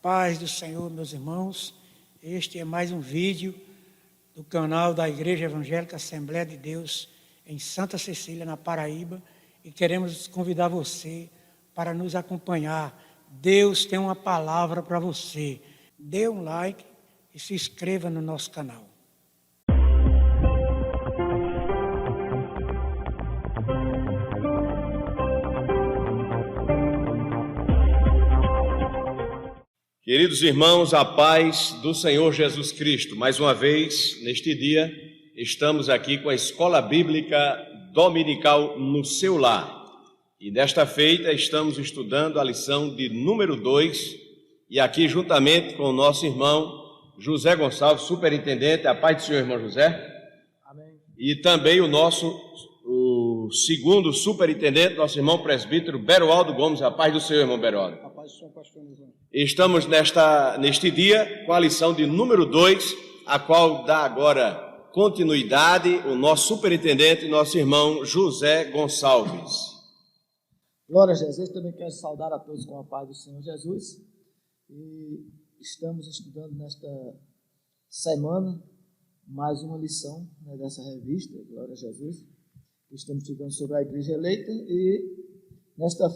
paz do Senhor, meus irmãos. Este é mais um vídeo do canal da Igreja Evangélica Assembleia de Deus em Santa Cecília, na Paraíba, e queremos convidar você para nos acompanhar. Deus tem uma palavra para você. Dê um like e se inscreva no nosso canal. Queridos irmãos, a paz do Senhor Jesus Cristo. Mais uma vez, neste dia, estamos aqui com a Escola Bíblica Dominical no seu lar. E desta feita estamos estudando a lição de número 2, e aqui juntamente com o nosso irmão José Gonçalves, superintendente. A paz do Senhor, irmão José. Amém. E também o segundo superintendente, nosso irmão presbítero Beroaldo Gomes. A paz do Senhor, irmão Beroaldo. A paz do Senhor, pastor Nizam. Estamos neste dia com a lição de número 2, a qual dá agora continuidade o nosso superintendente, nosso irmão José Gonçalves. Glória a Jesus. Também quero saudar a todos com a paz do Senhor Jesus. E estamos estudando nesta semana mais uma lição, dessa revista, Glória a Jesus. Estamos estudando sobre a Igreja Eleita e desta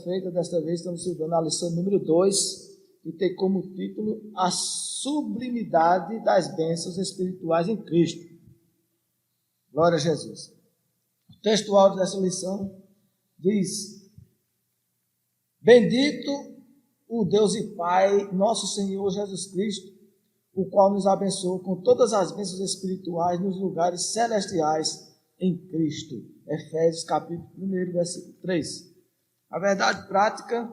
vez estamos estudando a lição número 2, que tem como título A Sublimidade das Bênçãos Espirituais em Cristo. Glória a Jesus. O texto áudio dessa lição diz: Bendito o Deus e Pai, nosso Senhor Jesus Cristo, o qual nos abençoou com todas as bênçãos espirituais nos lugares celestiais em Cristo. Efésios capítulo 1, versículo 3. A verdade prática,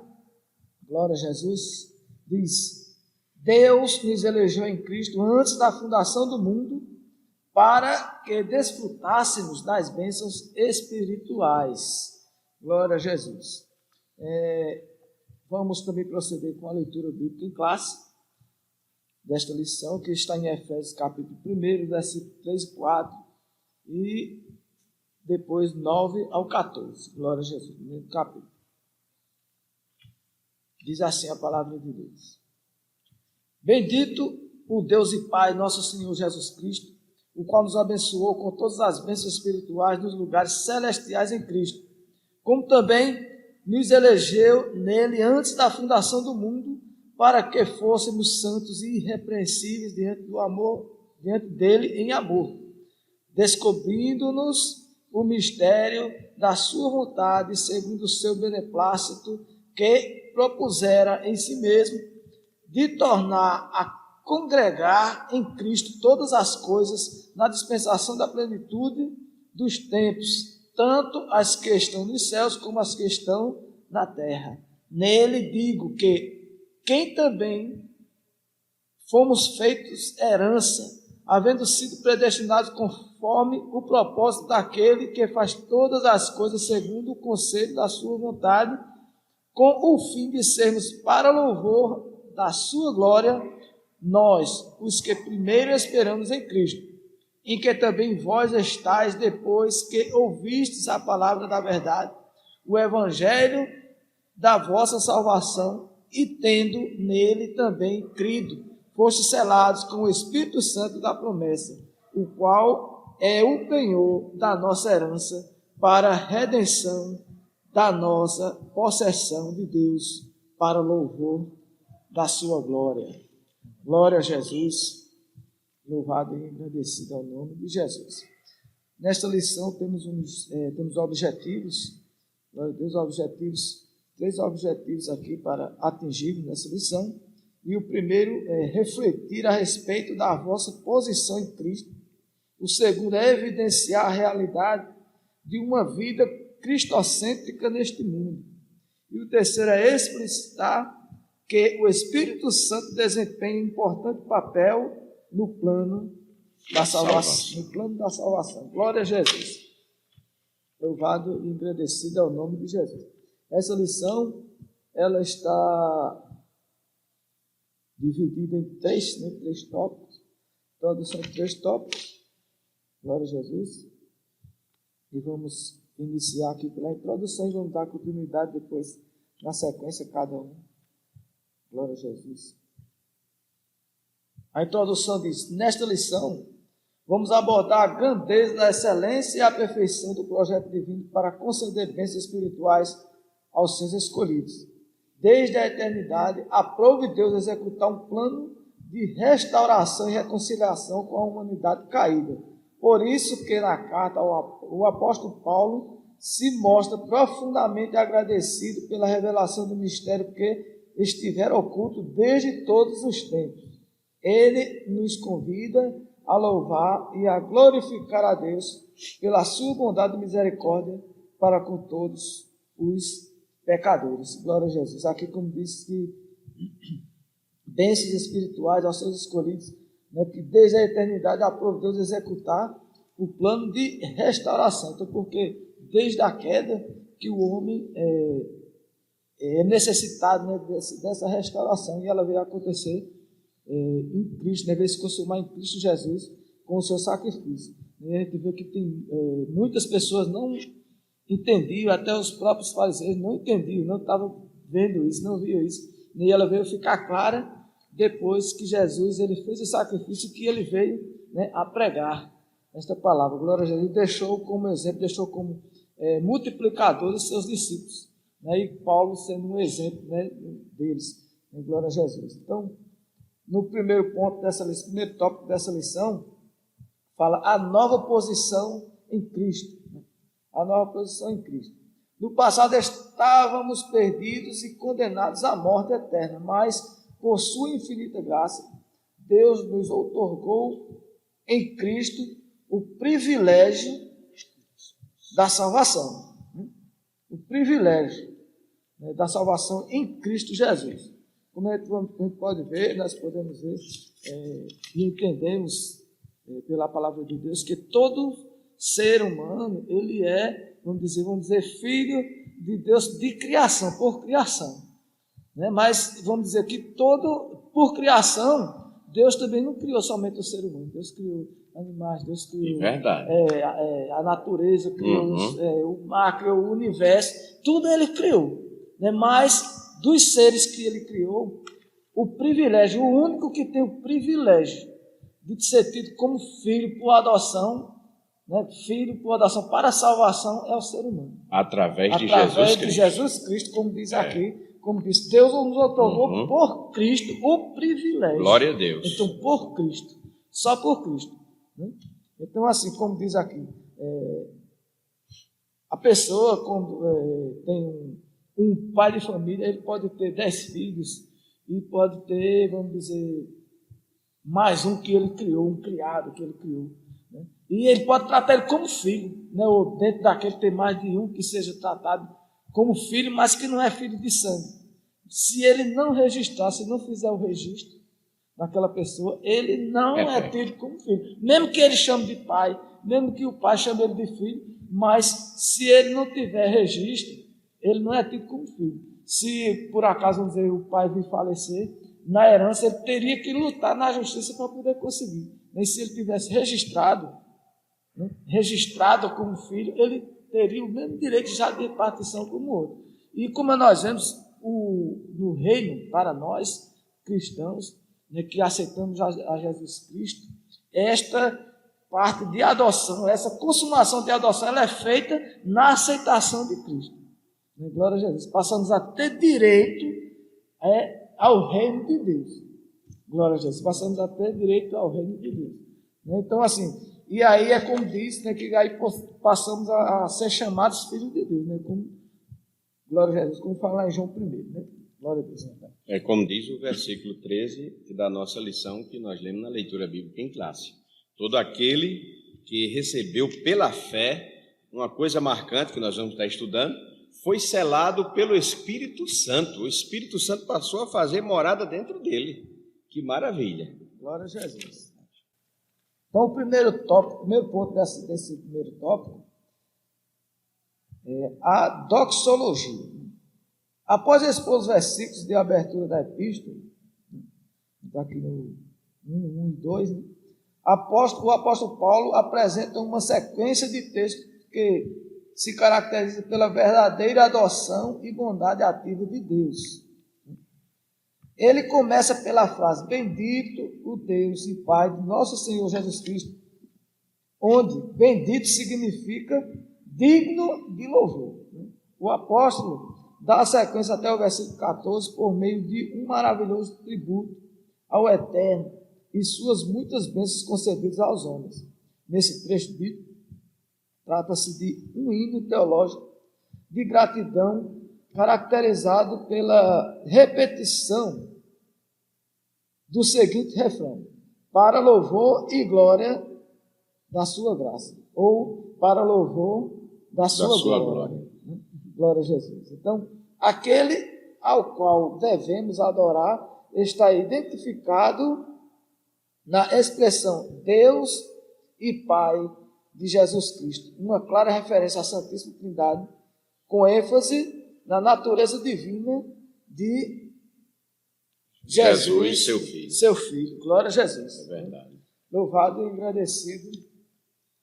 glória a Jesus, diz: Deus nos elegeu em Cristo antes da fundação do mundo para que desfrutássemos das bênçãos espirituais. Glória a Jesus. Vamos também proceder com a leitura bíblica em classe desta lição, que está em Efésios capítulo 1, versículo 3 e 4, e depois 9 ao 14. Glória a Jesus. Primeiro capítulo. Diz assim a palavra de Deus: Bendito o Deus e Pai, nosso Senhor Jesus Cristo, o qual nos abençoou com todas as bênçãos espirituais nos lugares celestiais em Cristo, como também nos elegeu nele antes da fundação do mundo, para que fôssemos santos e irrepreensíveis diante dele em amor, descobrindo-nos o mistério da sua vontade, segundo o seu beneplácito, que propusera em si mesmo de tornar a congregar em Cristo todas as coisas na dispensação da plenitude dos tempos, tanto as que estão nos céus como as que estão na terra. Nele digo que quem também fomos feitos herança, havendo sido predestinados conforme o propósito daquele que faz todas as coisas segundo o conselho da sua vontade, com o fim de sermos para louvor da sua glória, nós, os que primeiro esperamos em Cristo, em que também vós estáis depois que ouvistes a palavra da verdade, o evangelho da vossa salvação, e tendo nele também crido, fostes selados com o Espírito Santo da promessa, o qual é o penhor da nossa herança para a redenção da nossa possessão de Deus, para louvor da sua glória. Glória a Jesus, louvado e engrandecido ao nome de Jesus. Nesta lição temos objetivos, glória a Deus, três objetivos aqui para atingir nessa lição. E o primeiro é refletir a respeito da vossa posição em Cristo. O segundo é evidenciar a realidade de uma vida cristocêntrica neste mundo. E o terceiro é explicitar que o Espírito Santo desempenha um importante papel no plano da salvação. Glória a Jesus. Louvado e engrandecido ao nome de Jesus. Essa lição, ela está dividida em três tópicos. Introdução em 3 tópicos. Glória a Jesus. E vamos iniciar aqui pela introdução e vamos dar continuidade depois, na sequência, cada um. Glória a Jesus. A introdução diz: nesta lição, vamos abordar a grandeza da excelência e a perfeição do projeto divino para conceder bênçãos espirituais aos seus escolhidos. Desde a eternidade, aprove Deus executar um plano de restauração e reconciliação com a humanidade caída. Por isso que na carta o apóstolo Paulo se mostra profundamente agradecido pela revelação do mistério que estivera oculto desde todos os tempos. Ele nos convida a louvar e a glorificar a Deus pela sua bondade e misericórdia para com todos os pecadores. Glória a Jesus. Aqui, como disse, que bênçãos espirituais aos seus escolhidos, né, que desde a eternidade aprove Deus executar o plano de restauração. Então, porque desde a queda que o homem é necessitado, né, dessa restauração, e ela veio acontecer em Cristo, né, veio se consumar em Cristo Jesus com o seu sacrifício. E a gente vê que tem muitas pessoas não entendiam, até os próprios fariseus não entendiam, não estavam vendo isso, não viam isso. E ela veio ficar clara depois que Jesus ele fez o sacrifício, que ele veio, né, a pregar esta palavra. Glória a Jesus. Ele deixou como exemplo, deixou como multiplicador dos seus discípulos, né, e Paulo sendo um exemplo, né, deles. Glória a Jesus. Então, no primeiro ponto primeiro tópico dessa lição, fala a nova posição em Cristo. A nova posição em Cristo. No passado estávamos perdidos e condenados à morte eterna, mas por sua infinita graça, Deus nos outorgou em Cristo o privilégio da salvação. O privilégio, né, da salvação em Cristo Jesus. Como a gente pode ver, nós podemos ver e entendemos pela palavra de Deus que todo ser humano, ele vamos dizer, filho de Deus de criação, por criação. Né? Mas, vamos dizer que por criação, Deus também não criou somente o ser humano. Deus criou animais, Deus criou a natureza, criou o mar, criou o universo, tudo ele criou. Né? Mas, dos seres que ele criou, o privilégio, o único que tem o privilégio de ser tido como filho por adoção, né, filho por adoção para a salvação, é o ser humano. Através de Jesus Cristo, como diz aqui, como diz, Deus nos otorgou por Cristo o privilégio. Glória a Deus. Então, por Cristo, só por Cristo. Né? Então, assim, como diz aqui, a pessoa, quando tem um pai de família, ele pode ter 10 filhos e pode ter, vamos dizer, mais um que ele criou, um criado que ele criou. Né? E ele pode tratar ele como filho, né? Ou dentro daquele tem mais de um que seja tratado como filho, mas que não é filho de sangue. Se ele não registrar, se não fizer o registro daquela pessoa, ele não é tido como filho. Mesmo que ele chame de pai, mesmo que o pai chame ele de filho, mas se ele não tiver registro, ele não é tido como filho. Se por acaso, vamos dizer, o pai vir falecer, na herança ele teria que lutar na justiça para poder conseguir. Nem se ele tivesse registrado, né, registrado como filho, ele teria o mesmo direito já de repartição como o outro. E como nós vemos no reino, para nós cristãos, né, que aceitamos a Jesus Cristo, esta parte de adoção, essa consumação de adoção, ela é feita na aceitação de Cristo. Né, glória a Jesus. Passamos a ter direito ao reino de Deus. Glória a Jesus. Passamos a ter direito ao reino de Deus. Né? Então, assim, e aí é como diz, né, que aí passamos a ser chamados filhos de Deus, né? Como, glória a Jesus, como fala em João 1, né? Glória a Deus. Né? É como diz o versículo 13 da nossa lição que nós lemos na leitura bíblica em classe. Todo aquele que recebeu pela fé, uma coisa marcante que nós vamos estar estudando, foi selado pelo Espírito Santo. O Espírito Santo passou a fazer morada dentro dele. Que maravilha. Glória a Jesus. Então, o primeiro ponto desse primeiro tópico é a doxologia. Após expor os versículos de abertura da epístola, está aqui no 1 e 2, né? O apóstolo Paulo apresenta uma sequência de textos que se caracteriza pela verdadeira adoção e bondade ativa de Deus. Ele começa pela frase: bendito o o Deus e Pai de nosso Senhor Jesus Cristo, onde bendito significa digno de louvor. O apóstolo dá a sequência até o versículo 14 por meio de um maravilhoso tributo ao Eterno e suas muitas bênçãos concedidas aos homens. Nesse trecho bíblico, trata-se de um hino teológico de gratidão caracterizado pela repetição do seguinte refrão: para louvor e glória da sua graça, ou para louvor da sua glória. Glória a Jesus. Então, aquele ao qual devemos adorar está identificado na expressão Deus e Pai de Jesus Cristo, uma clara referência à Santíssima Trindade, com ênfase na natureza divina de Jesus, seu filho. Glória a Jesus. É verdade. Louvado e agradecido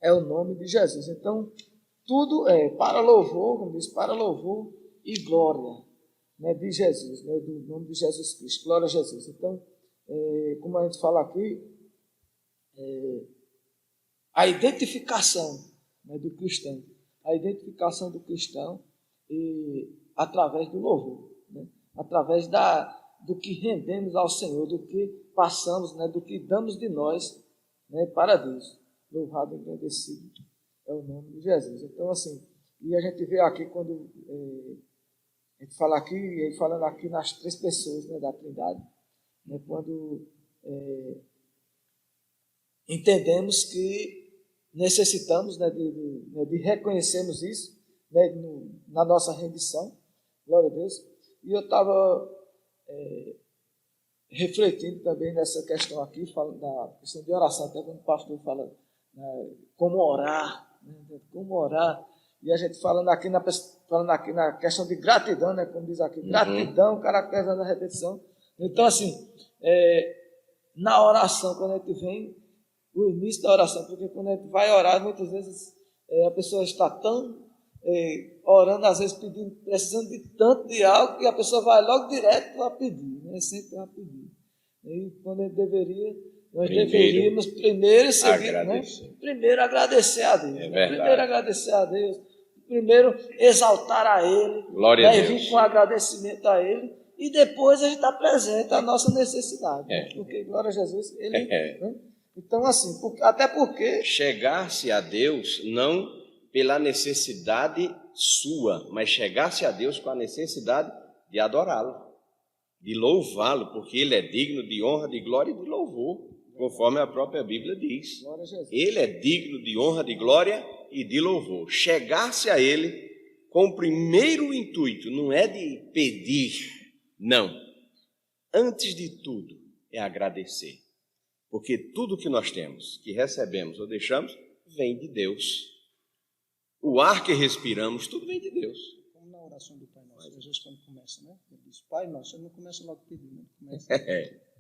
é o nome de Jesus. Então, tudo é para louvor, como diz, para louvor e glória, né, de Jesus, né, do nome de Jesus Cristo. Glória a Jesus. Então, como a gente fala aqui, a identificação, né, do cristão, a identificação do cristão através do louvor, né, através do que rendemos ao Senhor, do que passamos, né, do que damos de nós, né, para Deus. Louvado e agradecido é o nome de Jesus. Então, assim, e a gente vê aqui quando a gente fala aqui, falando aqui nas três pessoas, né, da Trindade, né, quando entendemos que necessitamos, né, de reconhecermos isso, né, na nossa rendição, glória a Deus. E eu estava refletindo também nessa questão aqui, falando da questão de oração, até quando o pastor fala, né, como orar, né, como orar, e a gente falando aqui na questão de gratidão, né, como diz aqui, gratidão caracterizando a repetição. Então, assim, na oração, quando a gente vem, o início da oração, porque quando a gente vai orar, muitas vezes a pessoa está tão orando, às vezes pedindo, precisando de tanto de algo, que a pessoa vai logo direto a pedir, né? Sempre a pedir. E quando a gente nós deveríamos primeiro seguir, agradecer. Né? Primeiro agradecer a Deus. Né? Primeiro agradecer a Deus. Primeiro exaltar a Ele. Glória a Deus. Vir com agradecimento a Ele. E depois a gente apresenta a nossa necessidade. Né? Porque, glória a Jesus, Ele... Né? Então, assim, até porque... Chegar-se a Deus não pela necessidade sua, mas chegar-se a Deus com a necessidade de adorá-lo, de louvá-lo, porque Ele é digno de honra, de glória e de louvor, conforme a própria Bíblia diz. Ele é digno de honra, de glória e de louvor. Chegar-se a Ele com o primeiro intuito não é de pedir, não. Antes de tudo, é agradecer. Porque tudo que nós temos, que recebemos ou deixamos, vem de Deus. O ar que respiramos, tudo vem de Deus. Como na oração do Pai Nosso, Jesus quando começa, né? Ele diz, Pai Nosso, ele não começa logo pedindo, ele começa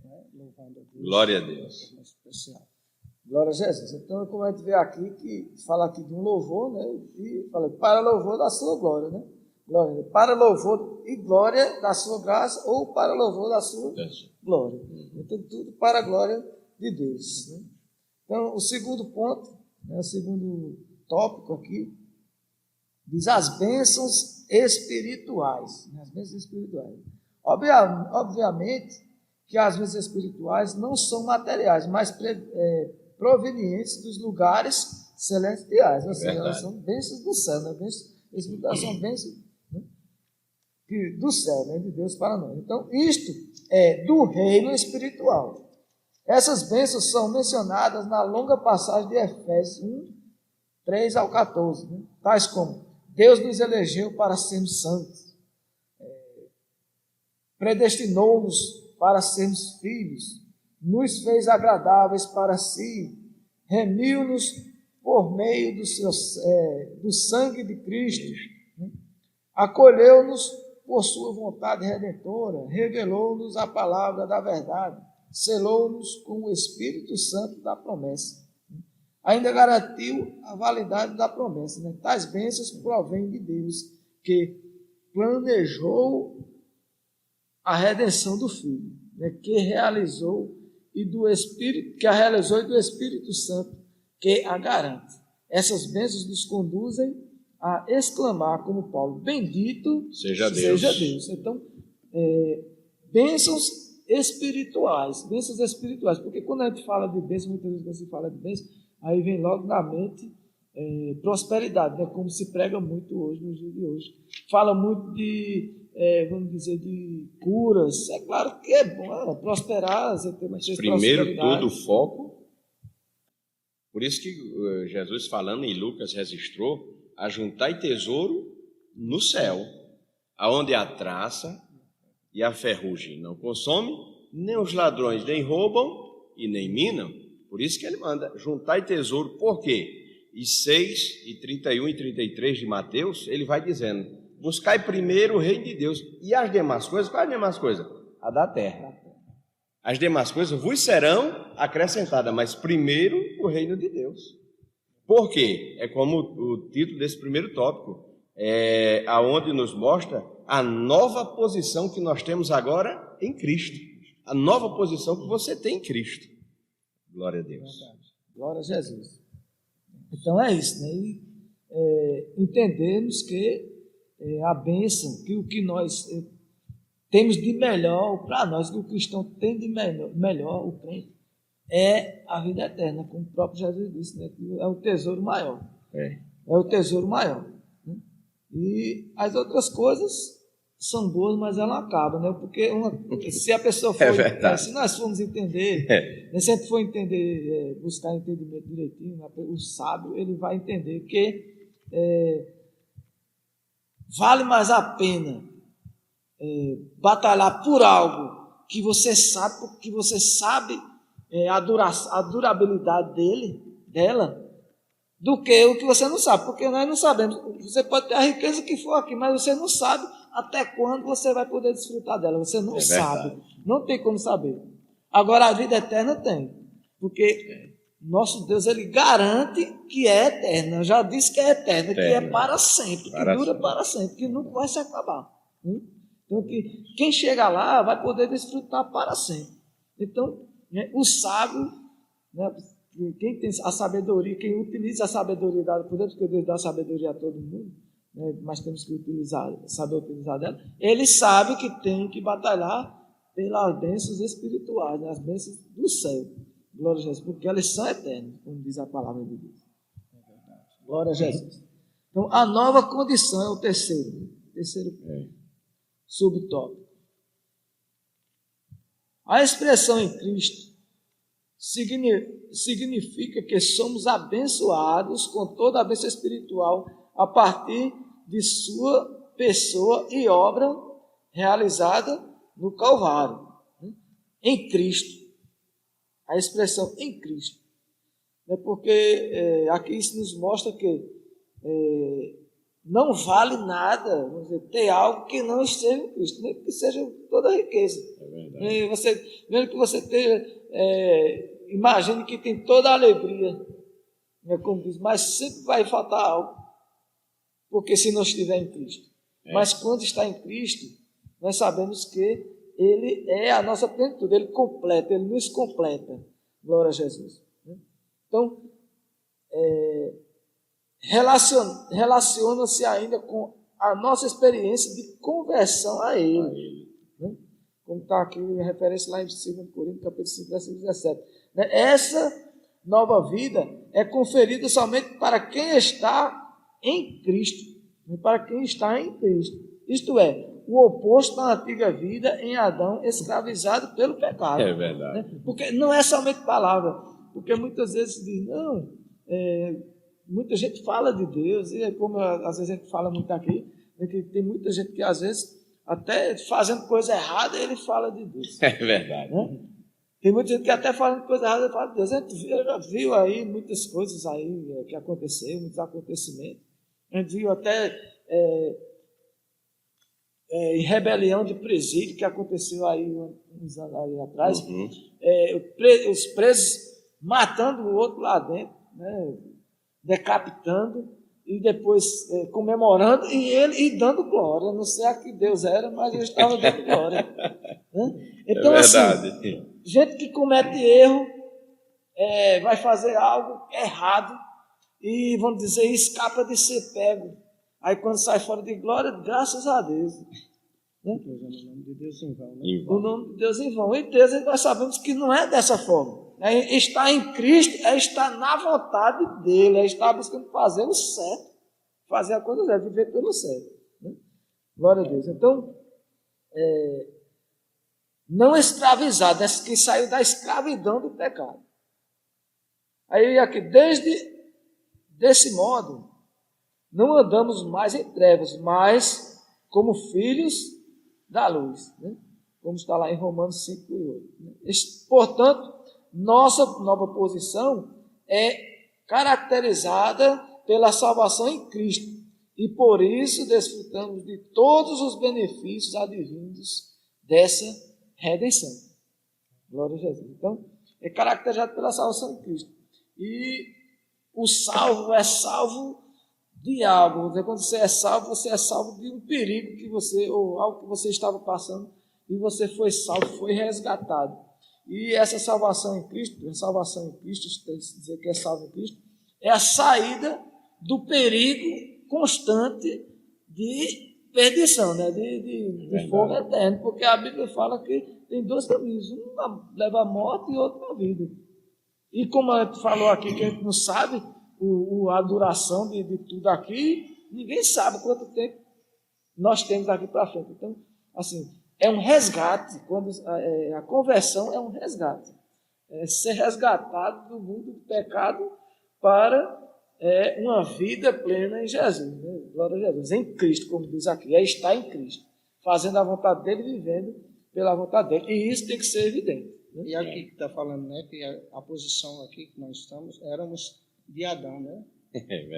né? Louvando a Deus. Glória a Deus. Especial. Glória a Jesus. Então, como a gente vê aqui, que fala aqui de um louvor, né? E fala, para louvor da sua glória, né? Glória. Para louvor e glória da sua graça, ou para louvor da sua glória. Então, tudo para a glória de Deus. Né? Então, o segundo ponto, né, o segundo tópico aqui, diz as bênçãos espirituais. Né, as bênçãos espirituais. Obviamente que as bênçãos espirituais não são materiais, mas provenientes dos lugares celestiais. Ou seja, elas são bênçãos do céu. Né? Bênçãos espirituais são bênçãos, né, do céu, né, de Deus para nós. Então, isto é do reino espiritual. Essas bênçãos são mencionadas na longa passagem de Efésios 1, 3 ao 14, né? Tais como: Deus nos elegeu para sermos santos, predestinou-nos para sermos filhos, nos fez agradáveis para si, remiu-nos por meio do sangue de Cristo, né? Acolheu-nos por sua vontade redentora, revelou-nos a palavra da verdade, selou-nos com o Espírito Santo da promessa. Ainda garantiu a validade da promessa. Né? Tais bênçãos provêm de Deus, que planejou a redenção do Filho, né? Que realizou e do Espírito, que a realizou, e do Espírito Santo, que a garante. Essas bênçãos nos conduzem a exclamar, como Paulo, bendito seja Deus. Então, bênçãos espirituais, porque quando a gente fala de bênçãos, muitas vezes quando se fala de bênçãos, aí vem logo na mente prosperidade, né? Como se prega muito hoje, no dia de hoje. Fala muito de, vamos dizer, de curas. É claro que é bom prosperar, você ter mais primeiro todo o foco. Por isso que Jesus, falando em Lucas, registrou: ajuntai tesouro no céu, aonde a traça e a ferrugem não consomem, nem os ladrões nem roubam e nem minam. Por isso que ele manda: juntai tesouro. Por quê? E 6, e 31 e 33 de Mateus, ele vai dizendo: buscai primeiro o reino de Deus, e as demais coisas, quais as demais coisas? A da terra. As demais coisas vos serão acrescentadas, mas primeiro o reino de Deus. Por quê? É como o título desse primeiro tópico, aonde nos mostra a nova posição que nós temos agora em Cristo. A nova posição que você tem em Cristo. Glória a Deus. Glória a Jesus. Então é isso, né? E, entendemos que a bênção, que o que nós temos de melhor para nós, que o cristão tem de melhor, o crente, é a vida eterna, como o próprio Jesus disse, né? É o tesouro maior. É o tesouro maior. Né? E as outras coisas são boas, mas ela acaba, né? Porque se a pessoa for, se nós formos entender, se a gente for entender, buscar entendimento direitinho, né? O sábio, ele vai entender que vale mais a pena batalhar por algo que você sabe, porque você sabe a durabilidade dela, do que o que você não sabe, porque nós não sabemos. Você pode ter a riqueza que for aqui, mas você não sabe até quando você vai poder desfrutar dela. Você não sabe, não tem como saber. Agora a vida eterna tem, porque nosso Deus, ele garante que é eterna. Eu já disse que é eterna, que é para sempre, que dura para sempre, que nunca vai se acabar. Então, quem chega lá vai poder desfrutar para sempre. Então, o sábio, né, quem tem a sabedoria, quem utiliza a sabedoria dada por Deus, porque Deus dá sabedoria a todo mundo, né, mas temos que saber utilizar dela, ele sabe que tem que batalhar pelas bênçãos espirituais, né, as bênçãos do céu. Glória a Jesus, porque elas são eternas, como diz a palavra de Deus. Glória a Jesus. Então, a nova condição é o terceiro subtópico. A expressão em Cristo significa que somos abençoados com toda a bênção espiritual a partir de sua pessoa e obra realizada no Calvário. Em Cristo. A expressão em Cristo. Porque aqui isso nos mostra que não vale nada, vamos dizer, ter algo que não esteja em Cristo, nem que seja toda a riqueza. É verdade. Mesmo que você esteja, imagine que tem toda a alegria, né, como diz, mas sempre vai faltar algo, porque se não estiver em Cristo. Mas quando está em Cristo, nós sabemos que Ele é a nossa plenitude, Ele completa, Ele nos completa. Glória a Jesus. Então, relaciona-se ainda com a nossa experiência de conversão a Ele. Né? Como está aqui em referência lá em 2 Coríntios, capítulo 5, versículo 17. Essa nova vida é conferida somente para quem está em Cristo. Para quem está em Cristo. Isto é, o oposto da antiga vida em Adão, escravizado pelo pecado. É verdade. Né? Porque não é somente palavra. Porque muitas vezes diz, não... muita gente fala de Deus, e como às vezes a gente fala muito aqui, né, que tem muita gente que às vezes, até fazendo coisa errada, ele fala de Deus. É verdade. Né? Tem muita gente que até falando coisa errada, ele fala de Deus. A gente já viu aí muitas coisas aí que aconteceram, muitos acontecimentos. A gente viu até em rebelião de presídio, que aconteceu aí uns anos aí atrás, os presos matando o outro lá dentro, né? Decapitando e depois comemorando e dando glória. Não sei a que Deus era, mas ele estava dando glória. Né? Então, é verdade. Assim, Gente que comete erro, vai fazer algo errado e, vamos dizer, escapa de ser pego. Aí quando sai fora de glória, graças a Deus. Né? O nome de Deus em vão, né? O nome de Deus em vão. E Deus, nós sabemos que não é dessa forma. Estar em Cristo é estar na vontade dele, é estar buscando fazer o certo, fazer a coisa certa, viver pelo certo. Né? Glória a Deus. Então, não escravizado, é quem saiu da escravidão do pecado. Aí aqui, desse modo, não andamos mais em trevas, mas como filhos da luz, né? Como está lá em Romanos 5 e 8. Né? Portanto, nossa nova posição é caracterizada pela salvação em Cristo, e por isso desfrutamos de todos os benefícios advindos dessa redenção. Glória a Jesus. Então, é caracterizado pela salvação em Cristo. E o salvo é salvo de algo. Quando você é salvo de um perigo que você, ou algo que você estava passando, e você foi salvo, foi resgatado. E essa salvação em Cristo, dizer que é salvo em Cristo, é a saída do perigo constante de perdição, né? de fogo eterno, porque a Bíblia fala que tem dois caminhos, um leva à morte e outro à vida. E como a gente falou aqui, que a gente não sabe a duração de tudo aqui, ninguém sabe quanto tempo nós temos daqui para frente. Então, assim, é um resgate, quando a conversão é um resgate. É ser resgatado do mundo do pecado para uma vida plena em Jesus, né? Glória a Jesus, em Cristo, como diz aqui, é estar em Cristo, fazendo a vontade dele, vivendo pela vontade dele, e isso tem que ser evidente. Né? E aqui que está falando, né, que a posição aqui que nós estamos, éramos de Adão, né?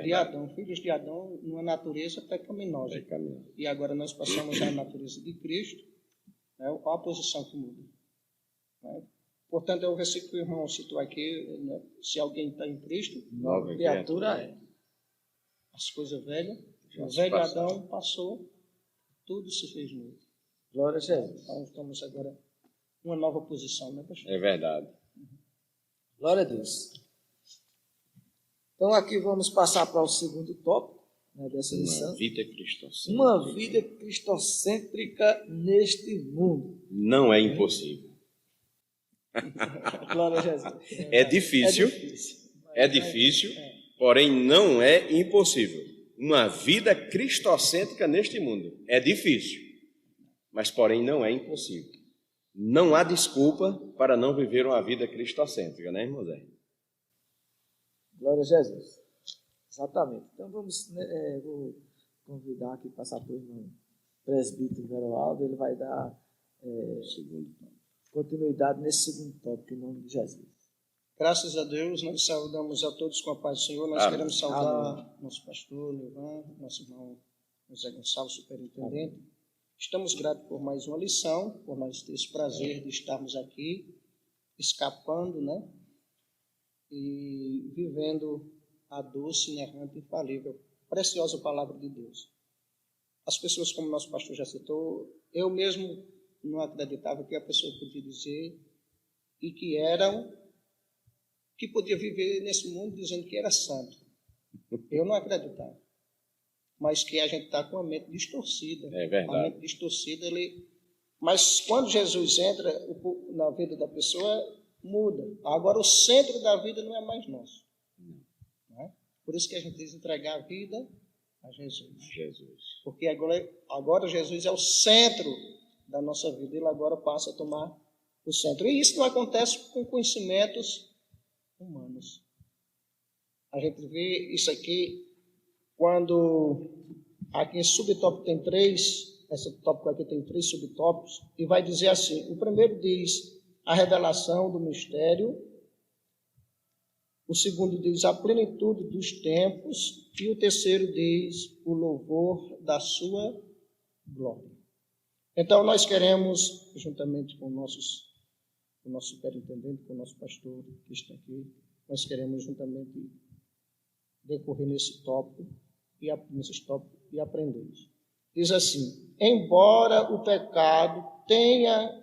De Adão, filhos de Adão, numa natureza pecaminosa. E agora nós passamos à natureza de Cristo, né? Qual a posição que muda? Né? Portanto, é o versículo que o irmão citou aqui, né? Se alguém está em Cristo, Nova criatura é. As coisas velhas, o velho Adão passou, tudo se fez novo. Glória a Jesus. Então, estamos agora numa nova posição, né, pastor? É verdade. Glória a Deus. Então, aqui vamos passar para o segundo tópico, né, dessa lição. Uma vida cristocêntrica. Uma vida cristocêntrica neste mundo. Não é impossível. Glória a Jesus. É difícil, porém não é impossível. Uma vida cristocêntrica neste mundo. É difícil, mas porém não é impossível. Não há desculpa para não viver uma vida cristocêntrica, né, irmão Zé? Glória a Jesus. Exatamente. Então vamos, vou convidar aqui, passar por irmão presbítero Veroaldo, ele vai dar continuidade nesse segundo tópico, em nome de Jesus. Graças a Deus, nós saudamos a todos com a paz do Senhor. Nós queremos saudar nosso pastor, Levan, nosso irmão José Gonçalves, superintendente. Amém. Estamos gratos por mais uma lição, por nós ter esse prazer de estarmos aqui, escapando, né? E vivendo a doce, inerrante, infalível, preciosa palavra de Deus. As pessoas, como nosso pastor já citou, eu mesmo não acreditava que a pessoa podia dizer e que podia viver nesse mundo dizendo que era santo. Eu não acreditava. Mas que a gente está com a mente distorcida. É verdade. A mente distorcida, mas quando Jesus entra na vida da pessoa, muda. Agora o centro da vida não é mais nosso. Não é? Por isso que a gente diz entregar a vida a Jesus. Porque agora Jesus é o centro da nossa vida. Ele agora passa a tomar o centro. E isso não acontece com conhecimentos humanos. A gente vê isso aqui quando aqui em subtópico tem esse tópico aqui tem 3 subtópicos, e vai dizer assim: o primeiro diz a revelação do mistério, o segundo diz a plenitude dos tempos, e o terceiro diz o louvor da sua glória. Então nós queremos, juntamente com o nosso superintendente, com o nosso pastor que está aqui, nós queremos juntamente decorrer nesse tópico e aprender. Diz assim: embora o pecado tenha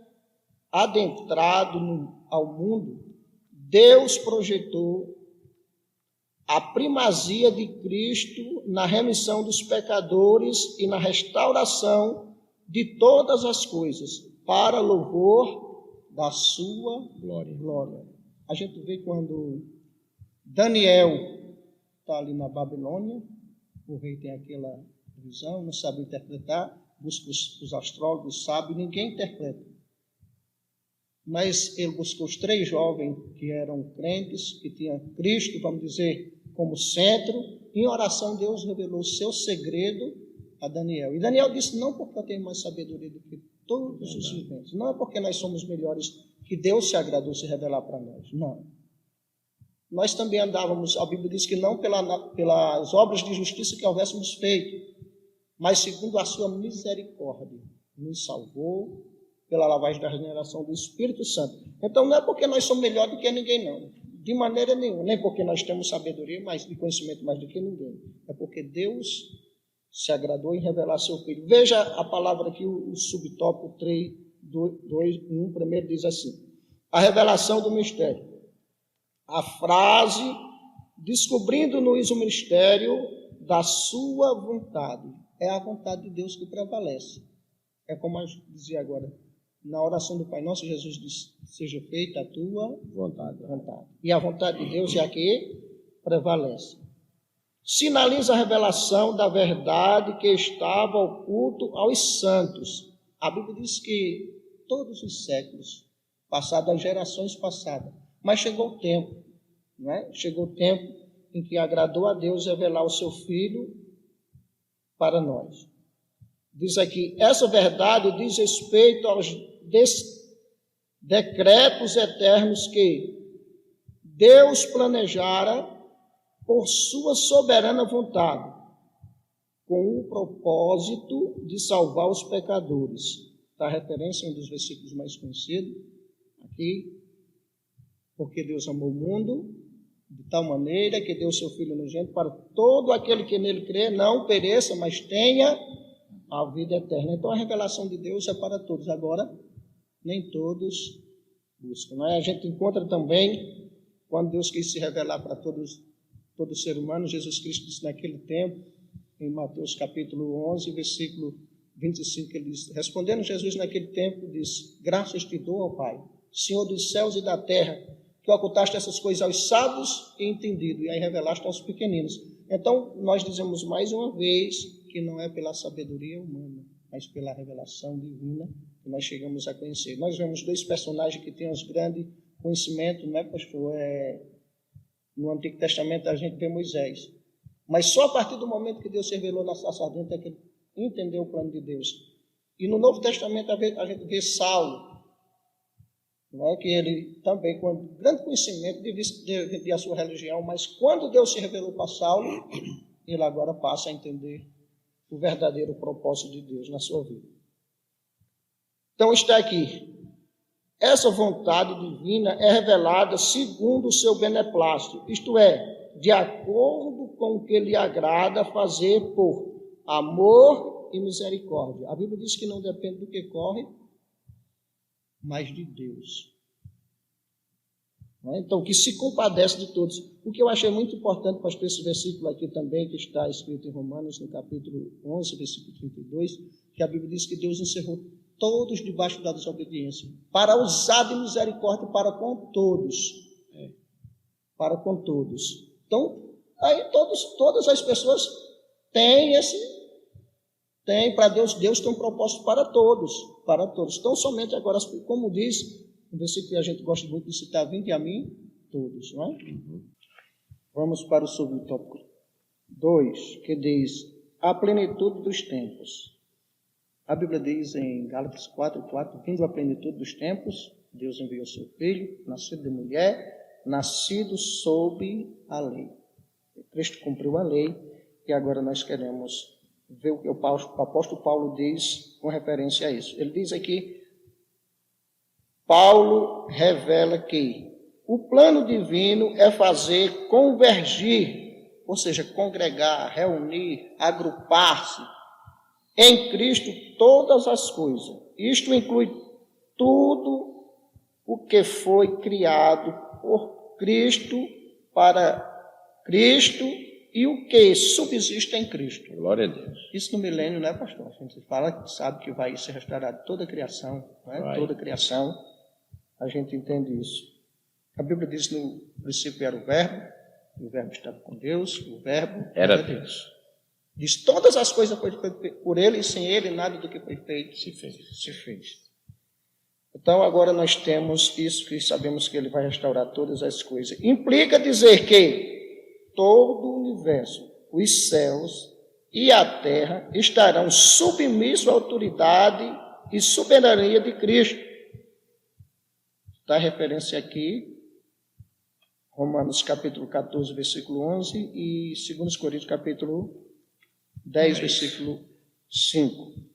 adentrado ao mundo, Deus projetou a primazia de Cristo na remissão dos pecadores e na restauração de todas as coisas, para louvor da sua glória. A gente vê quando Daniel está ali na Babilônia, o rei tem aquela visão, não sabe interpretar, busca os astrólogos, sabe, ninguém interpreta. Mas ele buscou os 3 jovens que eram crentes, que tinham Cristo, vamos dizer, como centro. Em oração, Deus revelou o seu segredo a Daniel. E Daniel disse, não porque eu tenho mais sabedoria do que todos os viventes, não é porque nós somos melhores que Deus se agradou se revelar para nós, não. Nós também andávamos, a Bíblia diz que não pelas obras de justiça que houvéssemos feito, mas segundo a sua misericórdia, nos salvou pela lavagem da regeneração do Espírito Santo. Então não é porque nós somos melhores do que ninguém, não. De maneira nenhuma. Nem porque nós temos sabedoria e conhecimento mais do que ninguém. É porque Deus se agradou em revelar seu Filho. Veja a palavra aqui, o subtópico 3, 2, 1, primeiro diz assim. A revelação do mistério. A frase, descobrindo-nos o mistério da sua vontade. É a vontade de Deus que prevalece. É como eu dizia agora, na oração do Pai Nosso, Jesus diz, seja feita a tua vontade. E a vontade de Deus é a que prevalece. Sinaliza a revelação da verdade que estava oculto aos santos. A Bíblia diz que todos os séculos passados, as gerações passadas, mas chegou o tempo, não é? Chegou o tempo em que agradou a Deus revelar o seu Filho para nós. Diz aqui, essa verdade diz respeito aos decretos eternos que Deus planejara por sua soberana vontade, com o propósito de salvar os pecadores. Está a referência em um dos versículos mais conhecidos, aqui, porque Deus amou o mundo de tal maneira que deu seu Filho unigênito para todo aquele que nele crê, não pereça, mas tenha a vida eterna. Então a revelação de Deus é para todos. Agora, nem todos buscam. Não é? A gente encontra também, quando Deus quis se revelar para todo ser humano, Jesus Cristo disse naquele tempo, em Mateus capítulo 11, versículo 25, ele diz, respondendo Jesus naquele tempo, disse, graças te dou, ó Pai, Senhor dos céus e da terra, que ocultaste essas coisas aos sábios e entendidos, e aí revelaste aos pequeninos. Então, nós dizemos mais uma vez que não é pela sabedoria humana, mas pela revelação divina que nós chegamos a conhecer. Nós vemos 2 personagens que têm os grandes conhecimentos, não é, pastor? No Antigo Testamento a gente vê Moisés. Mas só a partir do momento que Deus se revelou na sarça ardente é que ele entendeu o plano de Deus. E no Novo Testamento a gente vê Saulo, não é? Que ele também, com grande conhecimento, de a sua religião, mas quando Deus se revelou para Saulo, ele agora passa a entender o verdadeiro propósito de Deus na sua vida. Então está aqui. Essa vontade divina é revelada segundo o seu beneplácito, isto é, de acordo com o que lhe agrada fazer por amor e misericórdia. A Bíblia diz que não depende do que corre, mas de Deus. Então, que se compadece de todos. O que eu achei muito importante, pastor, esse versículo aqui também, que está escrito em Romanos, no capítulo 11, versículo 32, que a Bíblia diz que Deus encerrou todos debaixo da desobediência, para usar de misericórdia para com todos. Para com todos. Então, aí todas as pessoas têm para Deus tem um propósito para todos. Então, somente agora, como diz, um versículo que a gente gosta muito de citar, vinde a mim, todos, não é? Vamos para o subtópico 2, que diz, a plenitude dos tempos. A Bíblia diz em Gálatas 4:4, vindo a plenitude dos tempos, Deus enviou seu Filho, nascido de mulher, nascido sob a lei. Cristo cumpriu a lei e agora nós queremos ver o que o apóstolo Paulo diz com referência a isso. Ele diz aqui, Paulo revela que o plano divino é fazer convergir, ou seja, congregar, reunir, agrupar-se em Cristo todas as coisas. Isto inclui tudo o que foi criado por Cristo para Cristo e o que subsiste em Cristo. Glória a Deus. Isso no milênio, né, pastor? A gente fala, sabe que vai ser restaurada toda a criação, né? Toda a criação, a gente entende isso. A Bíblia diz no princípio era o Verbo estava com Deus, o Verbo Era Deus. Diz todas as coisas foram feitas por Ele e sem Ele nada do que foi feito se fez. Então agora nós temos isso que sabemos que Ele vai restaurar todas as coisas. Implica dizer que todo o universo, os céus e a terra estarão submissos à autoridade e soberania de Cristo. Dá referência aqui, Romanos capítulo 14, versículo 11 e 2 Coríntios capítulo 10, versículo 5.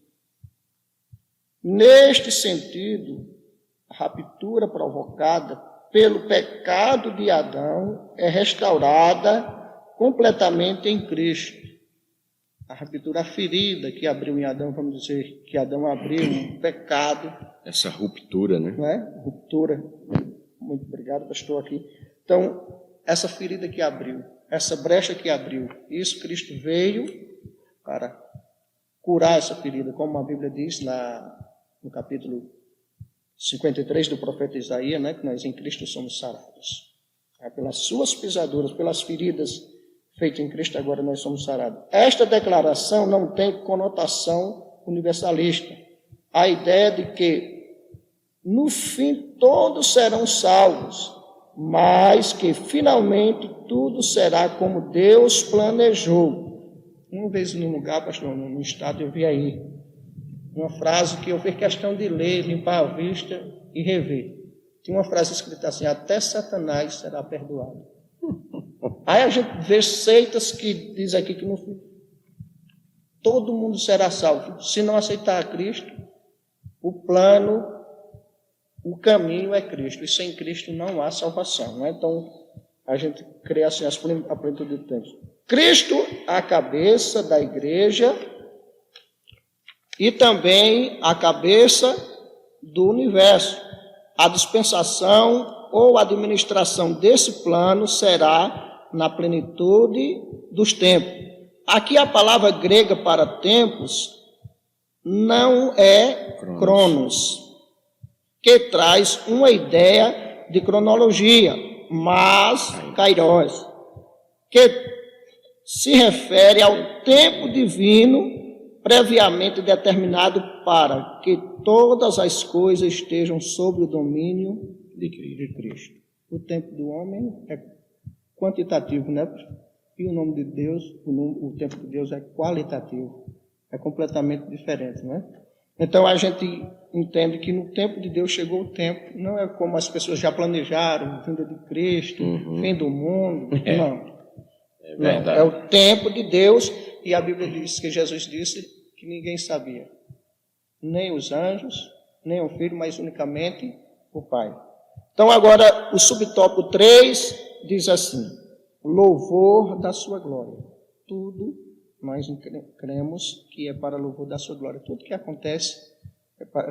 Neste sentido, a ruptura provocada pelo pecado de Adão é restaurada completamente em Cristo. A ruptura, a ferida que abriu em Adão, vamos dizer que Adão abriu um pecado. Essa ruptura, né? Não é? Ruptura. Muito obrigado, pastor, aqui. Então, essa ferida que abriu, essa brecha que abriu, isso Cristo veio para curar essa ferida, como a Bíblia diz lá no capítulo 53 do profeta Isaías, né, que nós em Cristo somos sarados. Pelas suas pisaduras, pelas feridas feitas em Cristo, agora nós somos sarados. Esta declaração não tem conotação universalista. A ideia de que, no fim, todos serão salvos, mas que, finalmente, tudo será como Deus planejou. Uma vez num lugar, pastor, no estado, eu vi aí uma frase que eu fiz questão de ler, limpar a vista e rever. Tinha uma frase escrita assim: até Satanás será perdoado. Aí a gente vê seitas que diz aqui que no fim todo mundo será salvo. Se não aceitar a Cristo, o plano, o caminho é Cristo. E sem Cristo não há salvação. Né? Então, a gente crê assim, a plenitude do tempo. Cristo, a cabeça da igreja e também a cabeça do universo. A dispensação ou administração desse plano será na plenitude dos tempos. Aqui a palavra grega para tempos não é cronos, que traz uma ideia de cronologia, mas kairos, que se refere ao tempo divino previamente determinado para que todas as coisas estejam sob o domínio de Cristo. O tempo do homem é quantitativo, né? E o nome de Deus, o tempo de Deus é qualitativo. É completamente diferente, né? Então a gente entende que no tempo de Deus chegou o tempo, não é como as pessoas já planejaram, vinda de Cristo, fim do mundo, não. É verdade. Não, é o tempo de Deus, e a Bíblia diz que Jesus disse que ninguém sabia. Nem os anjos, nem o Filho, mas unicamente o Pai. Então agora o subtópico 3 diz assim: louvor da sua glória. Tudo nós cremos que é para louvor da sua glória. Tudo que acontece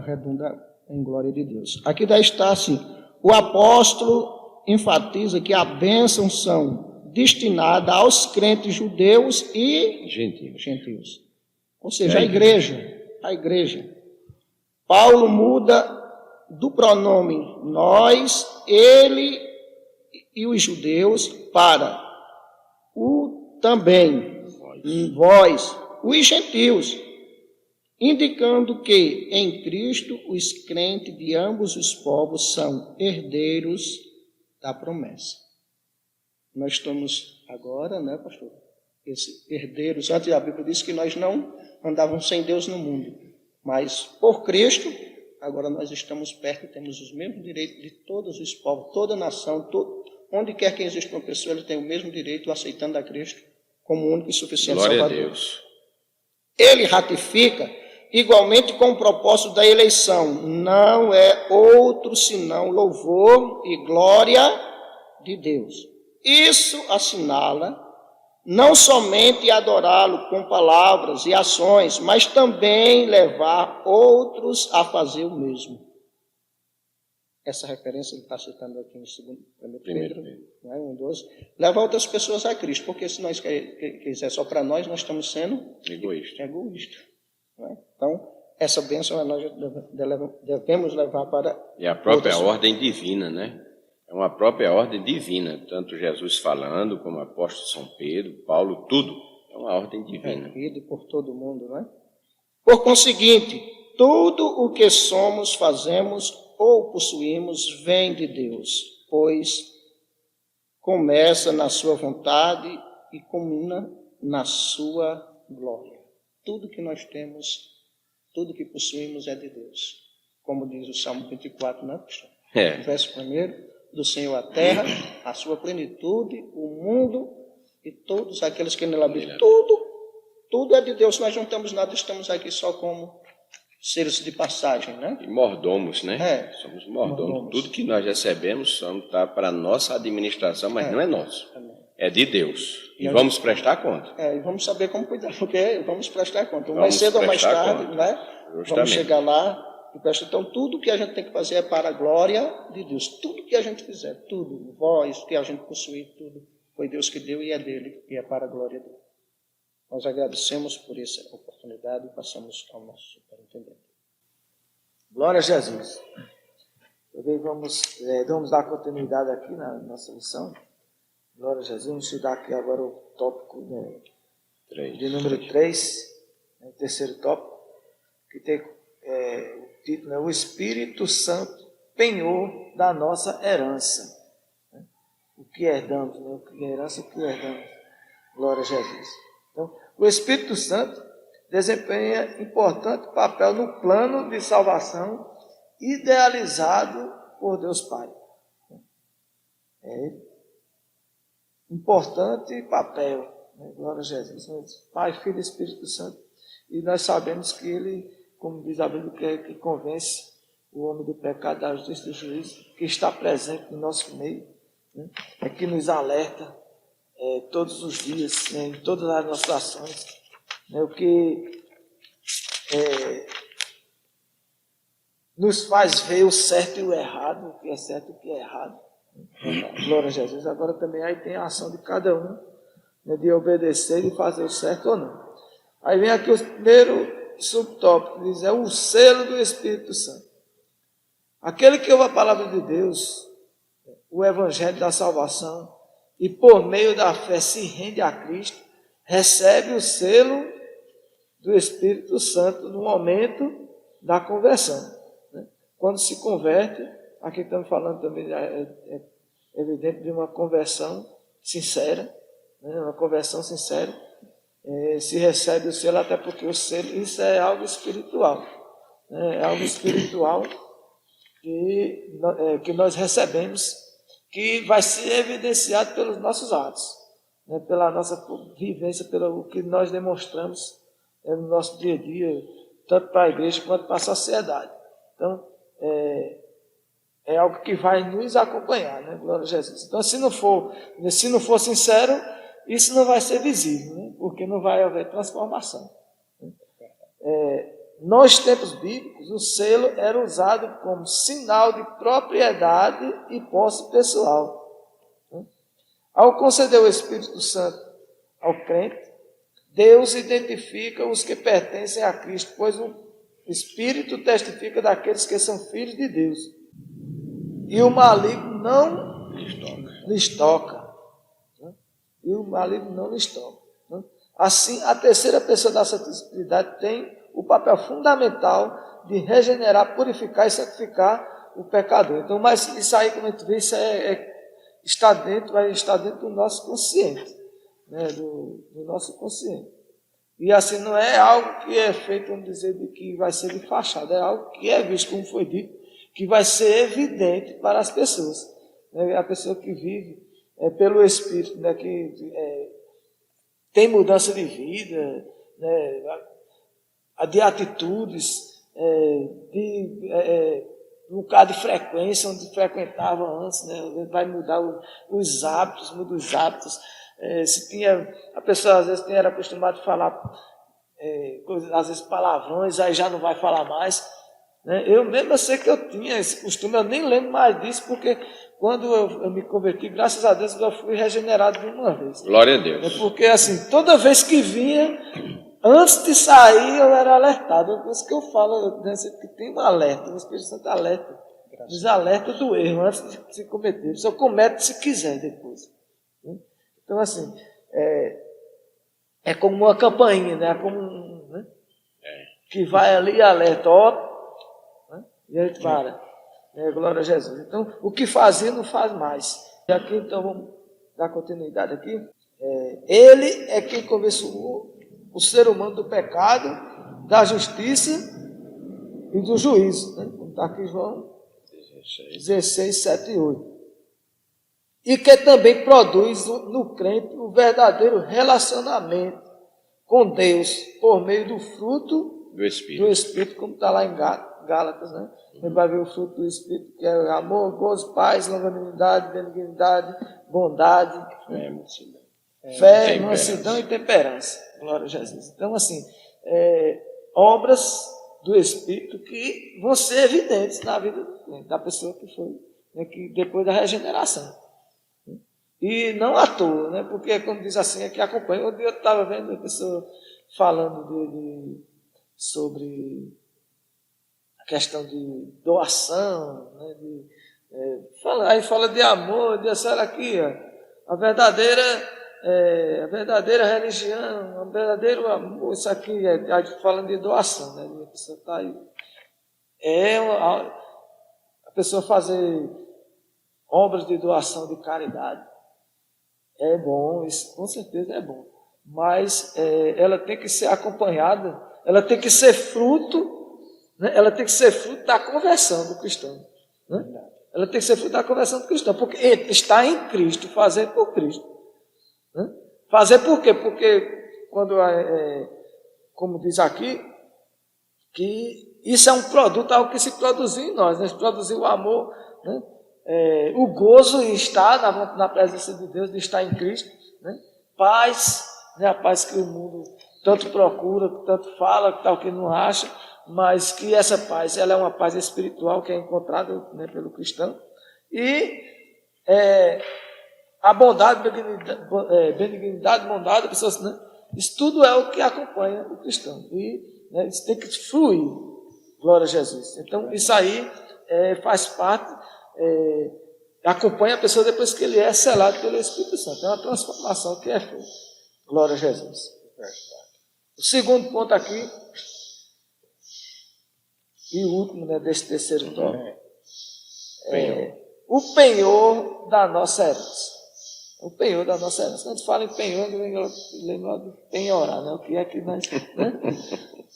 redunda em glória de Deus. Aqui daí está assim: o apóstolo enfatiza que a bênção são destinada aos crentes judeus e gentios. Ou seja, a igreja. Paulo muda do pronome nós, ele e os judeus para o também, vós, os gentios, indicando que em Cristo os crentes de ambos os povos são herdeiros da promessa. Nós estamos agora, né, pastor? Esses herdeiros, antes a Bíblia diz que nós não andávamos sem Deus no mundo, mas por Cristo, agora nós estamos perto e temos os mesmos direitos de todos os povos, toda nação, onde quer que exista uma pessoa, ele tem o mesmo direito aceitando a Cristo como único e suficiente Glória Salvador. a Deus. Ele ratifica igualmente com o propósito da eleição, não é outro senão louvor e glória de Deus. Isso assinala não somente adorá-lo com palavras e ações, mas também levar outros a fazer o mesmo. essa referência ele está citando aqui em 1 Pedro, né, 1:12, leva outras pessoas a Cristo, porque se nós quiser só para nós estamos sendo egoístas. Né? Então, essa bênção nós devemos levar para... E a própria ordem divina, né? É uma própria ordem divina, tanto Jesus falando, como o apóstolo São Pedro, Paulo, tudo. É uma ordem divina. E por todo mundo, né? Por conseguinte, tudo o que somos, fazemos ou possuímos vem de Deus, pois começa na sua vontade e culmina na sua glória. Tudo que nós temos, tudo que possuímos é de Deus. Como diz o Salmo 24, né? Verso 1, do Senhor a terra, a sua plenitude, o mundo e todos aqueles que nele habitam. Tudo é de Deus, nós não temos nada, estamos aqui só como seres de passagem, né? E mordomos, né? Somos mordomos. Tudo que nós recebemos está para a nossa administração, mas não é nosso. É de Deus. E vamos prestar conta. E vamos saber como cuidar, porque vamos prestar conta. Mais cedo ou mais tarde, né? Vamos chegar lá. Então, tudo que a gente tem que fazer é para a glória de Deus. Tudo que a gente fizer, tudo, voz, que a gente possui, tudo, foi Deus que deu e é dele, e é para a glória dele. Nós agradecemos por essa oportunidade e passamos ao nosso superintendente. Glória a Jesus. Vamos dar continuidade aqui na nossa lição. Glória a Jesus. Vamos estudar aqui agora o tópico de número 3, o terceiro tópico, que tem o título, o Espírito Santo, penhor da nossa herança. O que herdamos, o que é herança, o que herdamos. Glória a Jesus. Então, o Espírito Santo desempenha importante papel no plano de salvação idealizado por Deus Pai. É importante papel, né? Glória a Jesus. Pai, Filho e Espírito Santo. E nós sabemos que Ele, como diz a Bíblia, que convence o homem do pecado, da justiça e do juízo, que está presente no nosso meio, né? É que nos alerta todos os dias, né? Em todas as nossas ações, né? O que nos faz ver o certo e o errado, o que é certo e o que é errado. Glória a Jesus. Agora também aí tem a ação de cada um, né, de obedecer e fazer o certo ou não. Aí vem aqui o primeiro subtópico, diz, é o selo do Espírito Santo. Aquele que ouve a palavra de Deus, o evangelho da salvação, e por meio da fé se rende a Cristo, recebe o selo do Espírito Santo no momento da conversão. Né? Quando se converte, aqui estamos falando também, é evidente, de uma conversão sincera, né? Uma conversão sincera, se recebe o selo, até porque o selo, isso é algo espiritual, né? É algo espiritual que nós recebemos, que vai ser evidenciado pelos nossos atos, né? Pela nossa vivência, pelo que nós demonstramos no nosso dia a dia, tanto para a igreja quanto para a sociedade. Então, é algo que vai nos acompanhar, né? Glória a Jesus. Então, se não for sincero, isso não vai ser visível, né? Porque não vai haver transformação. Nos tempos bíblicos, o selo era usado como sinal de propriedade e posse pessoal. Ao conceder o Espírito Santo ao crente, Deus identifica os que pertencem a Cristo, pois o Espírito testifica daqueles que são filhos de Deus. E o maligno não lhes toca. E o maligno não lhes toca. Assim, a terceira pessoa da Santidade tem o papel fundamental de regenerar, purificar e santificar o pecador. Então, mas isso aí, como a gente vê, isso vai estar dentro do nosso consciente, né? Do nosso consciente. E assim, não é algo que é feito, vamos dizer, de que vai ser de fachada, é algo que é visto, como foi dito, que vai ser evidente para as pessoas. Né? A pessoa que vive pelo Espírito, né? Que tem mudança de vida, né? De atitudes, um bocado de frequência, onde frequentava antes, né? Vai mudar os hábitos, muda os hábitos. A pessoa às vezes era acostumada a falar, às vezes palavrões, aí já não vai falar mais. Né? Eu mesmo sei que eu tinha esse costume, eu nem lembro mais disso, porque quando eu me converti, graças a Deus, eu fui regenerado de uma vez. Glória a Deus. É porque, assim, toda vez que vinha, antes de sair, eu era alertado. Por isso que eu falo, né, que tem um alerta, o Espírito Santo alerta. Nos alerta do erro, antes de se cometer. Só comete se quiser depois. Né? Então, assim, é como uma campainha, né? Né? Que vai ali e alerta, ó, né? E aí para. Glória a Jesus. Então, o que fazia não faz mais. E aqui, então, vamos dar continuidade aqui. Ele é quem convenceu o ser humano do pecado, da justiça e do juízo. Né? Como está aqui João 16, 7 e 8. E que também produz no crente o verdadeiro relacionamento com Deus por meio do fruto do Espírito, como está lá em Gálatas, né? Você vai ver o fruto do Espírito, que é amor, gozo, paz, longanimidade, benignidade, bondade, fé, mansidão e temperança. Glória a Jesus. Então, assim, obras do Espírito que vão ser evidentes na vida da pessoa que foi, né, que depois da regeneração. E não à toa, né? Porque, como diz assim, é que acompanha. Ontem eu estava vendo a pessoa falando sobre a questão de doação, né? Aí fala de amor, diz, olha aqui, ó, a verdadeira religião, o verdadeiro amor, isso aqui, falando de doação, né? A pessoa está aí. A pessoa fazer obras de doação, de caridade, é bom, isso com certeza é bom. Mas ela tem que ser acompanhada, ela tem que ser fruto, né? Ela tem que ser fruto da conversão do cristão. Né? Ela tem que ser fruto da conversão do cristão, porque está em Cristo, fazer por Cristo. Né? Fazer por quê? Porque quando, como diz aqui, que isso é um produto, algo que se produziu em nós, né? Se produziu o amor, né? O gozo em estar na presença de Deus, de estar em Cristo, né? Paz, né? A paz que o mundo tanto procura, tanto fala, tal que não acha, mas que essa paz, ela é uma paz espiritual que é encontrada, né, pelo cristão. E a bondade, benignidade, bondade, pessoas, né? Isso tudo é o que acompanha o cristão. E, né, isso tem que fluir. Glória a Jesus. Então, isso aí faz parte, acompanha a pessoa depois que ele é selado pelo Espírito Santo. É uma transformação que é feita. Glória a Jesus. O segundo ponto aqui, e o último, né, desse terceiro tópico, o penhor da nossa herança. O penhor da nossa herança. Quando a gente fala em penhor, eu lembro de penhorar, né? O que é que nós... Né?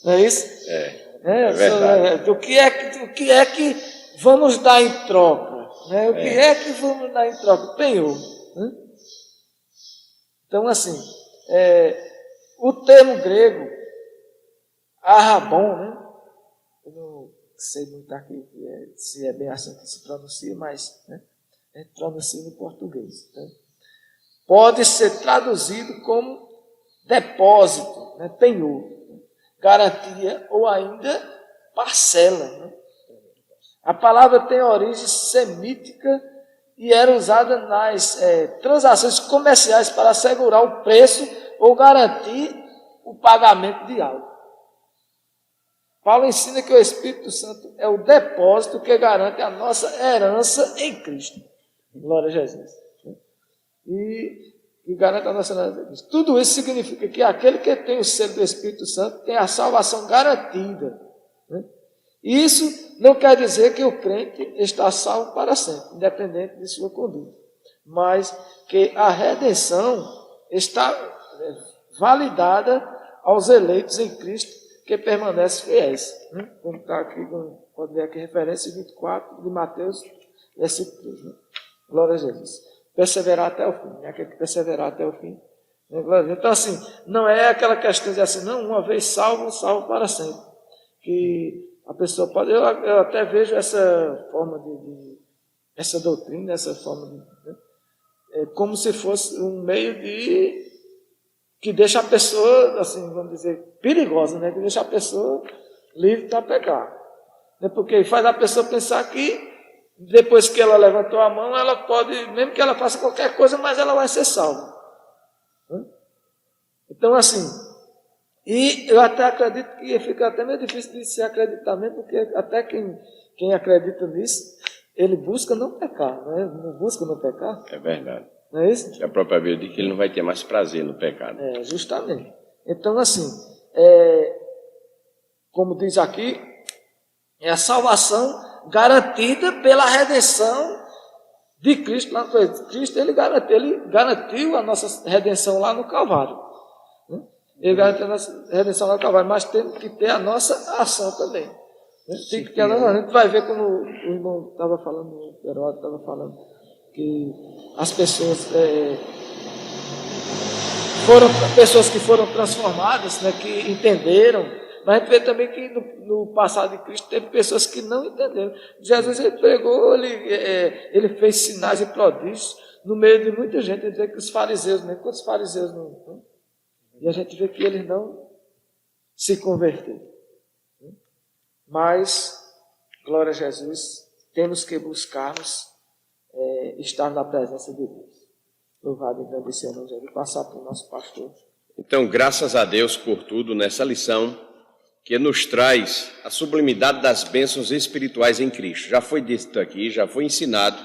Não é isso? É verdade. O que é que vamos dar em troca? Né? O que é que vamos dar em troca? Penhor. Né? Então, assim, o termo grego, arrabon, né? Eu não sei muito aqui se é bem assim que se pronuncia, mas, né, a gente pronuncia no português. Né? Pode ser traduzido como depósito, né, penhor, né, garantia ou ainda parcela. Né? A palavra tem origem semítica e era usada nas transações comerciais para assegurar o preço ou garantir o pagamento de algo. Paulo ensina que o Espírito Santo é o depósito que garante a nossa herança em Cristo. Glória a Jesus. E garante a nossa herança em Cristo. Tudo isso significa que aquele que tem o selo do Espírito Santo tem a salvação garantida. Né? Isso não quer dizer que o crente está salvo para sempre, independente de sua conduta. Mas que a redenção está validada aos eleitos em Cristo, que permanece fiéis. Né? Como está aqui, pode ver aqui, referência 24 de Mateus, versículo 3. Né? Glória a Jesus. Perseverar até o fim. É aquele que perseverar até o fim. Né? Glória a Deus. Então, assim, não é aquela questão de assim, não, uma vez salvo, salvo para sempre. Que a pessoa pode... Eu até vejo essa forma essa doutrina, essa forma de... Né? Como se fosse um meio de... que deixa a pessoa, assim, vamos dizer, perigosa, né? Que deixa a pessoa livre para pecar. Né? Porque faz a pessoa pensar que depois que ela levantou a mão, ela pode, mesmo que ela faça qualquer coisa, mas ela vai ser salva. Né? Então, assim, e eu até acredito que fica até meio difícil de se acreditar mesmo, porque até quem acredita nisso, ele busca não pecar, né? Não busca não pecar. É verdade. Não é isso? A própria Bíblia diz que ele não vai ter mais prazer no pecado. É, justamente. Então, assim, como diz aqui, é a salvação garantida pela redenção de Cristo. Cristo ele garantiu a nossa redenção lá no Calvário. Né? Ele garantiu a nossa redenção lá no Calvário, mas temos que ter a nossa ação também. Né? Tem que ter a gente vai ver como o irmão estava falando, o Heródoto estava falando, que as pessoas foram pessoas que foram transformadas, né, que entenderam. Mas a gente vê também que no passado de Cristo teve pessoas que não entenderam. Jesus ele pregou, ele fez sinais e prodígios no meio de muita gente. A gente vê que os fariseus, nem quantos fariseus não. E a gente vê que eles não se converteram. Mas, glória a Jesus, temos que buscarmos estar na presença de Deus. Louvado e agradecido ao Jesus. Passar para o nosso pastor. Então, graças a Deus por tudo nessa lição, que nos traz a sublimidade das bênçãos espirituais em Cristo. Já foi dito aqui, já foi ensinado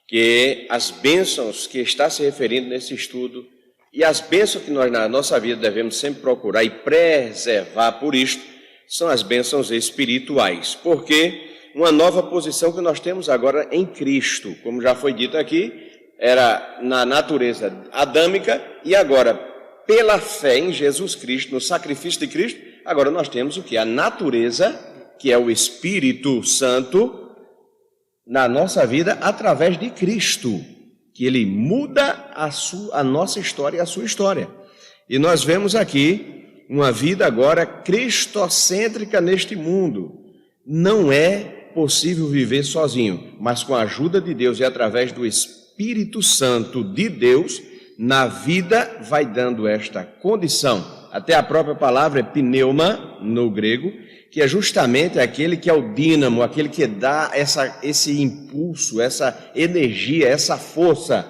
que as bênçãos que está se referindo nesse estudo e as bênçãos que nós na nossa vida devemos sempre procurar e preservar por isto, são as bênçãos espirituais. Porque uma nova posição que nós temos agora em Cristo, como já foi dito aqui, era na natureza adâmica e agora, pela fé em Jesus Cristo, no sacrifício de Cristo, agora nós temos o que? A natureza, que é o Espírito Santo, na nossa vida, através de Cristo, que ele muda a nossa história e a sua história. E nós vemos aqui uma vida agora cristocêntrica neste mundo. Não é possível viver sozinho, mas com a ajuda de Deus e através do Espírito Santo de Deus, na vida vai dando esta condição. Até a própria palavra é pneuma, no grego, que é justamente aquele que é o dínamo, aquele que dá esse impulso, essa energia, essa força,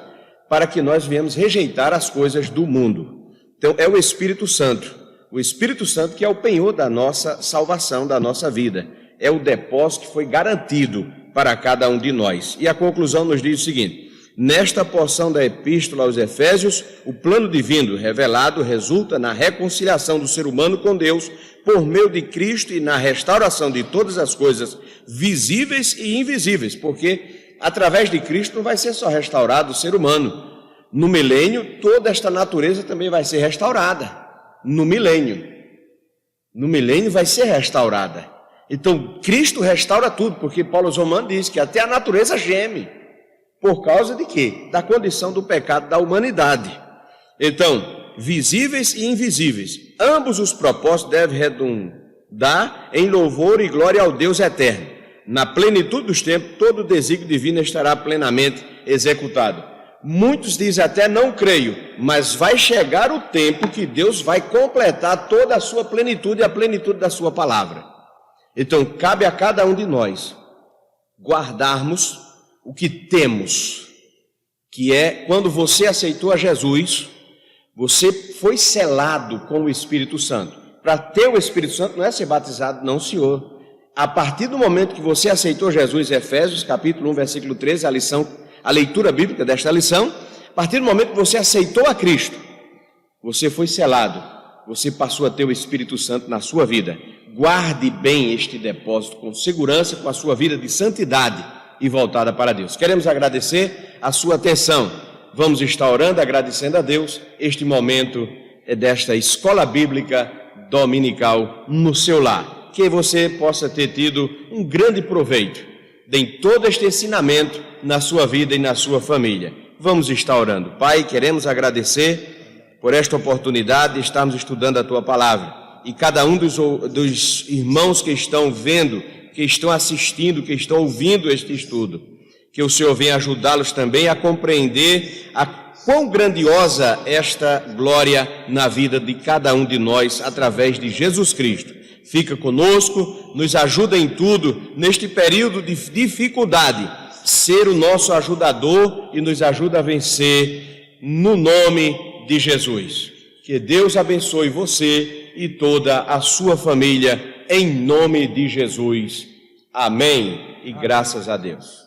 para que nós venhamos rejeitar as coisas do mundo. Então, é o Espírito Santo que é o penhor da nossa salvação, da nossa vida. É o depósito que foi garantido para cada um de nós. E a conclusão nos diz o seguinte: nesta porção da Epístola aos Efésios, o plano divino revelado resulta na reconciliação do ser humano com Deus por meio de Cristo e na restauração de todas as coisas visíveis e invisíveis, porque através de Cristo não vai ser só restaurado o ser humano. No milênio, toda esta natureza também vai ser restaurada. No milênio vai ser restaurada. Então, Cristo restaura tudo, porque Paulo aos Romanos diz que até a natureza geme. Por causa de quê? Da condição do pecado da humanidade. Então, visíveis e invisíveis, ambos os propósitos devem redundar em louvor e glória ao Deus eterno. Na plenitude dos tempos, todo o desígnio divino estará plenamente executado. Muitos dizem até não creio, mas vai chegar o tempo que Deus vai completar toda a sua plenitude e a plenitude da sua palavra. Então, cabe a cada um de nós guardarmos o que temos, que é quando você aceitou a Jesus, você foi selado com o Espírito Santo. Para ter o Espírito Santo não é ser batizado, não, senhor. A partir do momento que você aceitou Jesus, Efésios capítulo 1, versículo 13, a leitura bíblica desta lição, a partir do momento que você aceitou a Cristo, você foi selado, você passou a ter o Espírito Santo na sua vida. Guarde bem este depósito com segurança, com a sua vida de santidade e voltada para Deus. Queremos agradecer a sua atenção. Vamos estar orando, agradecendo a Deus este momento desta escola bíblica dominical no seu lar. Que você possa ter tido um grande proveito de todo este ensinamento na sua vida e na sua família. Vamos estar orando. Pai, queremos agradecer por esta oportunidade de estarmos estudando a Tua Palavra. E cada um dos irmãos que estão vendo, que estão assistindo, que estão ouvindo este estudo, que o Senhor venha ajudá-los também a compreender a quão grandiosa esta glória na vida de cada um de nós, através de Jesus Cristo. fica conosco, nos ajuda em tudo, neste período de dificuldade, ser o nosso ajudador e nos ajuda a vencer no nome de Jesus. Que Deus abençoe você e toda a sua família, em nome de Jesus. Amém. E graças a Deus.